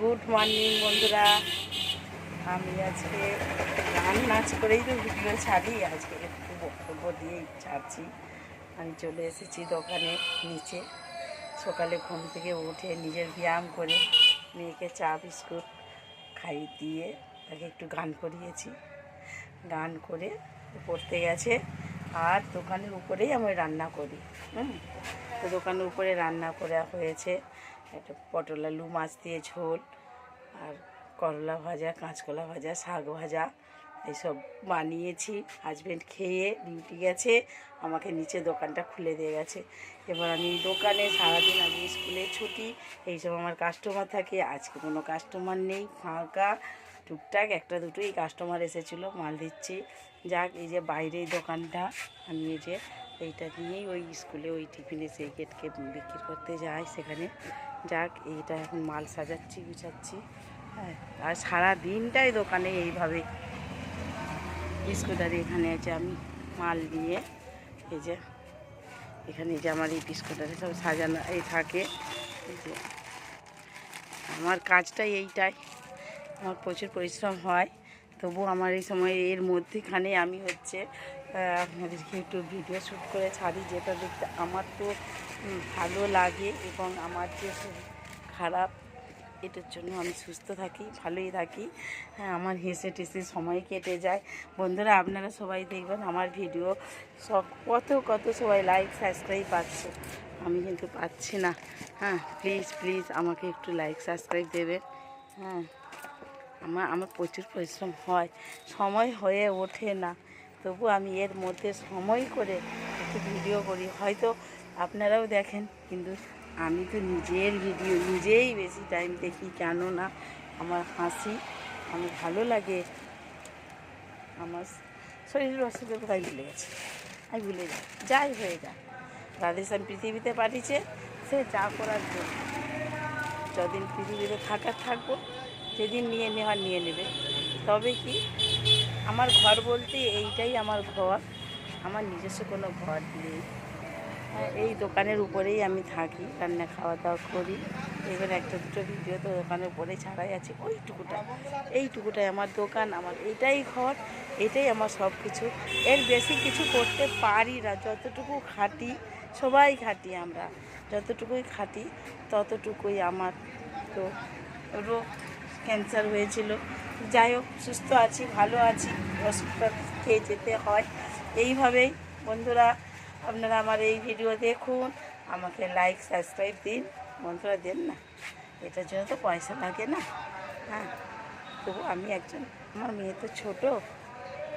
Good morning বন্ধুরা। আমি আজকে গান নাচ করেই তো ভিডিও ছাড়ি, আজকে একটু বক্তব্য দিয়েই ছাড়ছি। আমি চলে এসেছি দোকানে নিচে। সকালে ঘুম থেকে উঠে নিজের ব্যায়াম করে মেয়েকে চা বিস্কুট খাইয়ে দিয়ে তাকে একটু গান করিয়েছি। গান করে পড়তে গেছে। আর দোকানের উপরেই আমি রান্না করি। তো দোকানের উপরে রান্না করা হয়েছে একটা পটল আলু মাছ দিয়ে ঝোল, আর করলা ভাজা, কাঁচকলা ভাজা, শাক ভাজা এইসব বানিয়েছি। হাজব্যান্ড খেয়ে ডিউটি গেছে, আমাকে নিচে দোকানটা খুলে দিয়ে গেছে। এবার আমি দোকানে সারাদিন, আজকে স্কুলে ছুটি, এইসব আমার কাস্টমার থাকে। আজকে কোনো কাস্টমার নেই, ফাঁকা। টুকটাক একটা দুটোই কাস্টমার এসেছিলো, মাল দিচ্ছি। যাক, এই যে বাইরে দোকানটা, আমি এই যে এইটা নিয়েই ওই স্কুলে ওই টিফিনে সেই গেটকে বিক্রি করতে যাই সেখানে। যাক, এইটা এখন মাল সাজাচ্ছি, গুছাচ্ছি। হ্যাঁ, আর সারা দিনটাই দোকানে এইভাবে বিস্কুটারি। এখানে আছে আমি মাল নিয়ে, এই যে এখানে যে আমার এই বিস্কুটারি সব সাজানো এই থাকে। এই যে আমার কাজটাই এইটাই, আমার প্রচুর পরিশ্রম হয়। তবু আমার এই সময় এর মধ্যেখানে আমি আপনাদেরকে একটু ভিডিও শ্যুট করে ছাড়ি, যেটা দেখতে আমার তো ভালো লাগে। এবং আমার যে খারাপ, এটার জন্য আমি সুস্থ থাকি, ভালোই থাকি। হ্যাঁ, আমার হেসে টেসে সময় কেটে যায়। বন্ধুরা, আপনারা সবাই দেখবেন আমার ভিডিও সব কত সবাই লাইক সাবস্ক্রাইব পাচ্ছে, আমি কিন্তু পাচ্ছি না। হ্যাঁ, প্লিজ আমাকে একটু লাইক সাবস্ক্রাইব দেবেন। হ্যাঁ, আমার প্রচুর পরিশ্রম হয়, সময় হয়ে ওঠে না। তবু আমি এর মধ্যে সময় করে একটু ভিডিও করি। হয়তো আপনারাও দেখেন, কিন্তু আমি তো নিজের ভিডিও নিজেই বেশি টাইম দেখি। কেননা আমার হাসি, আমার ভালো লাগে। আমার শরীরের অসুখে কোথায় ভুলে গেছে, আমি ভুলে যাই, যাই হয়ে যায়। রাধেশ্যাম পৃথিবীতে পাঠিয়েছে, সে যা করার জন্য। যদিন পৃথিবীতে থাকবো, যেদিন নিয়ে নেওয়ার নিয়ে নেবে। তবে কি, আমার ঘর বলতে এইটাই আমার ঘর, আমার নিজস্ব কোনো ঘর নেই। এই দোকানের উপরেই আমি থাকি, রান্না খাওয়া দাওয়া করি। এবার একটা দুটো ভিডিও তো দোকানের উপরেই ছাড়াই আছে। এইটুকুটাই আমার দোকান, আমার এইটাই ঘর, এটাই আমার সব কিছু। এর বেশি কিছু করতে পারি না। যতটুকু খাটি, সবাই খাটি, আমরা যতটুকুই খাটি ততটুকুই। আমার তো রোগ, ক্যান্সার হয়েছিল। যাই হোক, সুস্থ আছি, ভালো আছি। ওষুধটা খেয়ে যেতে হয় এইভাবেই। বন্ধুরা, আপনারা আমার এই ভিডিও দেখুন, আমাকে লাইক সাবস্ক্রাইব দিন। বন্ধুরা, দেন না, এটার জন্য তো পয়সা লাগে না। হ্যাঁ, তবু আমি আমার মেয়ে তো ছোটো,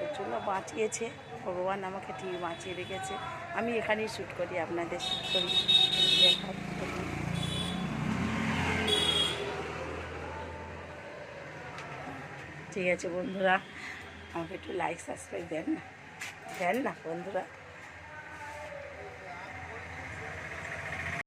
ওর জন্য বাঁচিয়েছে ভগবান, আমাকে ঠিক বাঁচিয়ে রেখেছে। আমি এখানেই শ্যুট করি, আপনাদের শ্যুট করি, দেখাই। ঠিক আছে বন্ধুরা, আমাকে একটু লাইক সাবস্ক্রাইব দেন না বন্ধুরা।